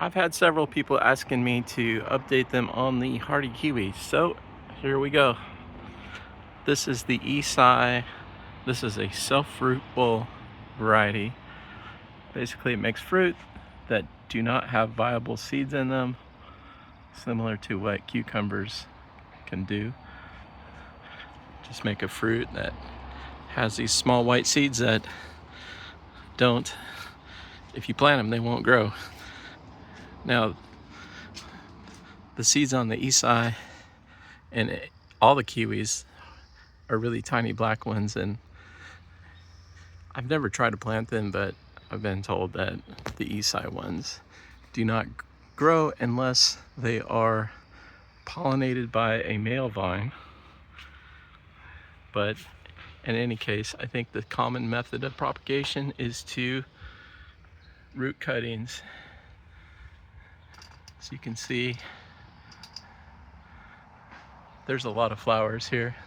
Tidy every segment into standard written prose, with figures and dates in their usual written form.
I've had several people asking me to update them on the hardy kiwi, so here we go. This is the Issai. This is a self-fruitful variety. Basically, it makes fruit that do not have viable seeds in them, similar to what cucumbers can do. Just make a fruit that has these small white seeds that don't, if you plant them, they won't grow. Now, the seeds on the Issai and all the kiwis are really tiny black ones, and I've never tried to plant them, but I've been told that the Issai ones do not grow unless they are pollinated by a male vine. But in any case, I think the common method of propagation is to root cuttings. So you can see there's a lot of flowers here,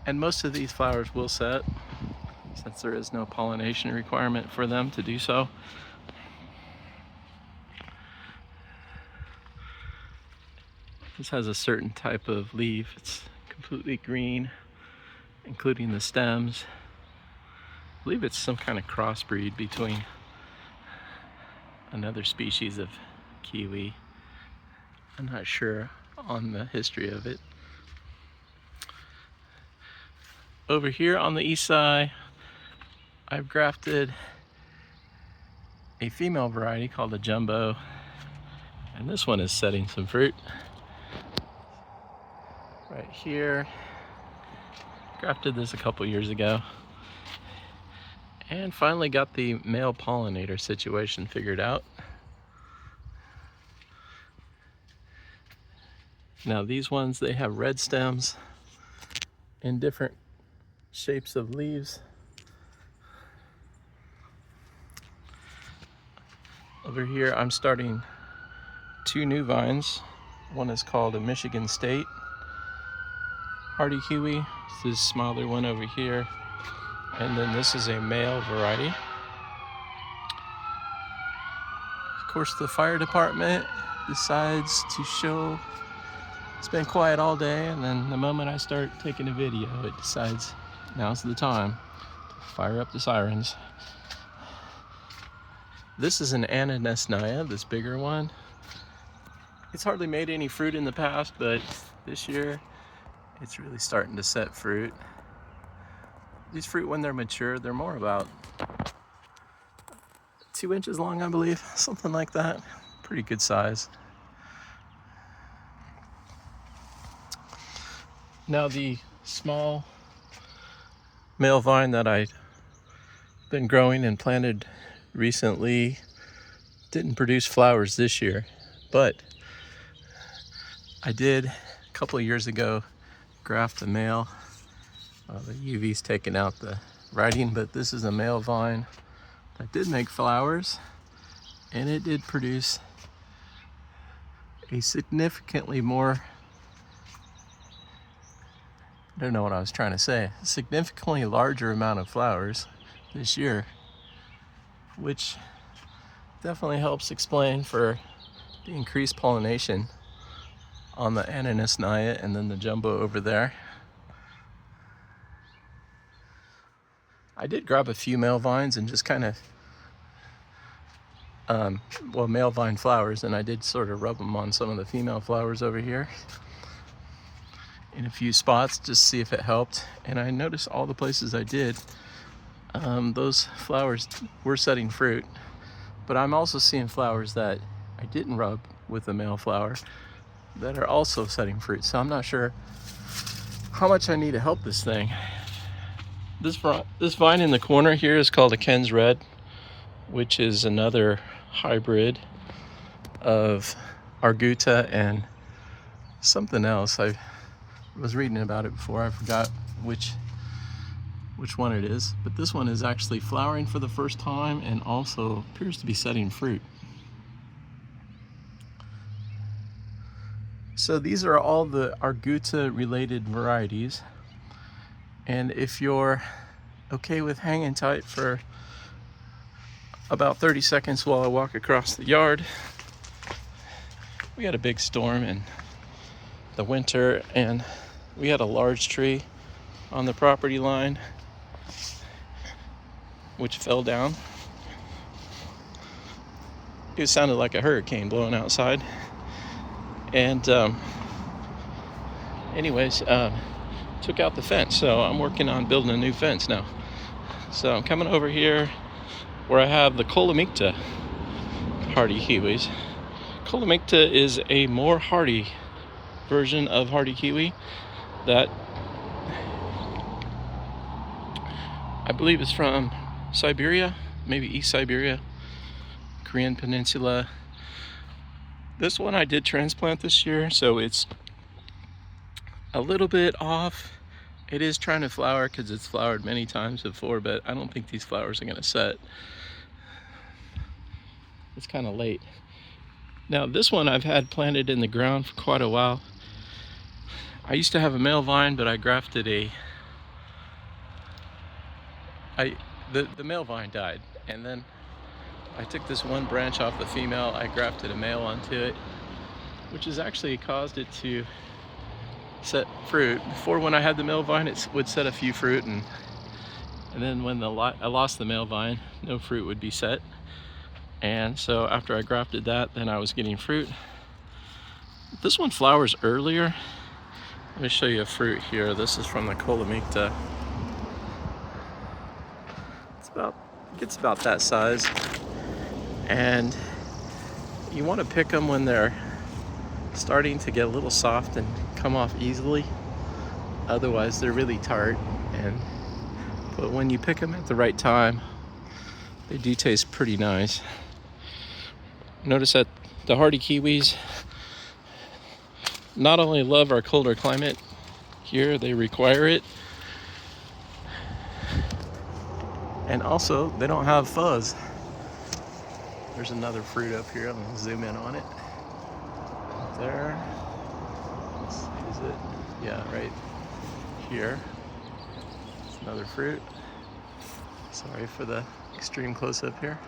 and most of these flowers will set since there is no pollination requirement for them to do so. This has a certain type of leaf. It's completely green, including the stems. I believe it's some kind of crossbreed between another species of kiwi. I'm not sure on the history of it. Over here on the Issai, I've grafted a female variety called a jumbo, and this one is setting some fruit. Right here, grafted this a couple years ago, and finally got the male pollinator situation figured out. Now these ones, they have red stems in different shapes of leaves. Over here I'm starting 2 new vines. One is called a Michigan State hardy kiwi. This smaller one over here, and then this is a male variety. Of course, the fire department decides to show. It's been quiet all day, and then the moment I start taking a video, it decides now's the time to fire up the sirens. This is an Ananasnaya, this bigger one. It's hardly made any fruit in the past, but this year it's really starting to set fruit. These fruit, when they're mature, they're more about 2 inches long, I believe, something like that. Pretty good size. Now the small male vine that I've been growing and planted recently didn't produce flowers this year, but I did a couple of years ago graft a male. The UV's taken out the writing, but this is a male vine that did make flowers, and it did produce a significantly more, I don't know what I was trying to say, a significantly larger amount of flowers this year, which definitely helps explain for the increased pollination on the Ananasnaya and then the jumbo over there. I did grab a few male vines and just kind of, male vine flowers, and I did sort of rub them on some of the female flowers over here in a few spots just to see if it helped. And I noticed all the places I did, those flowers were setting fruit, but I'm also seeing flowers that I didn't rub with the male flower that are also setting fruit. So I'm not sure how much I need to help this thing. This vine in the corner here is called a Ken's Red, which is another hybrid of Arguta and something else. I was reading about it before. I forgot which one it is, but this one is actually flowering for the first time and also appears to be setting fruit. So these are all the Arguta related varieties, and if you're okay with hanging tight for about 30 seconds while I walk across the yard, we had a big storm in the winter, and we had a large tree on the property line which fell down. It sounded like a hurricane blowing outside. And took out the fence. So I'm working on building a new fence now. So I'm coming over here where I have the kolomikta hardy kiwis. Kolomikta is a more hardy version of hardy kiwi that I believe is from Siberia, maybe East Siberia, Korean Peninsula. This one I did transplant this year, so it's a little bit off. It is trying to flower because it's flowered many times before, but I don't think these flowers are going to set. It's kind of late. Now this one I've had planted in the ground for quite a while. I used to have a male vine, but I grafted the male vine died, and then I took this one branch off the female, I grafted a male onto it, which has actually caused it to set fruit. Before, when I had the male vine, it would set a few fruit, and then when I lost the male vine, no fruit would be set. And so after I grafted that, then I was getting fruit. This one flowers earlier. Let me show you a fruit here. This is from the kolomikta. It gets about that size. And you want to pick them when they're starting to get a little soft and come off easily. Otherwise they're really tart. But when you pick them at the right time, they do taste pretty nice. Notice that the hardy kiwis not only love our colder climate here, they require it. And also, they don't have fuzz. There's another fruit up here. I'm gonna zoom in on it. There. Is it? Yeah, right here. It's another fruit. Sorry for the extreme close-up here.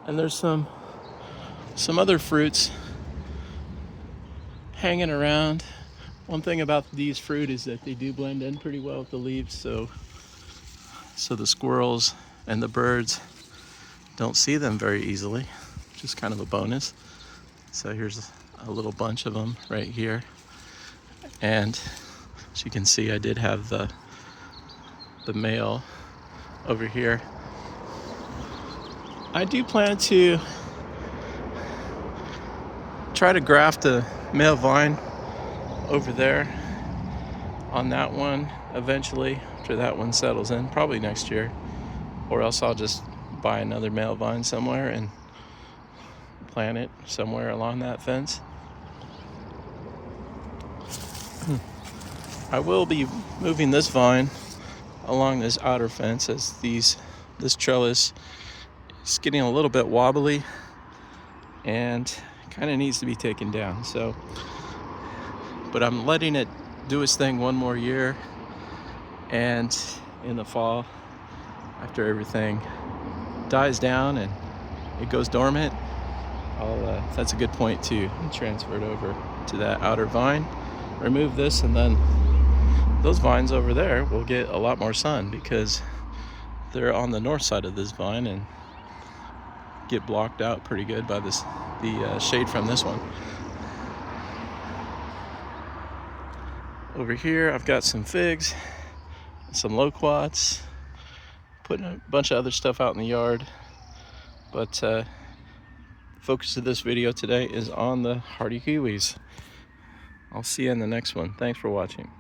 And there's some other fruits hanging around. One thing about these fruit is that they do blend in pretty well with the leaves, so the squirrels and the birds don't see them very easily, which is kind of a bonus. So here's a little bunch of them right here. And as you can see, I did have the male over here. I do plan to try to graft a male vine over there on that one eventually, after that one settles in, probably next year. Or else I'll just buy another male vine somewhere and plant it somewhere along that fence. I will be moving this vine along this outer fence, as this trellis is getting a little bit wobbly and kind of needs to be taken down. So, but I'm letting it do its thing one more year, and in the fall, after everything dies down and it goes dormant, that's a good point to transfer it over to that outer vine, remove this, and then those vines over there will get a lot more sun because they're on the north side of this vine and get blocked out pretty good by the shade from this one. Over here I've got some figs, some loquats, putting a bunch of other stuff out in the yard, but the focus of this video today is on the hardy kiwis. I'll see you in the next one. Thanks for watching.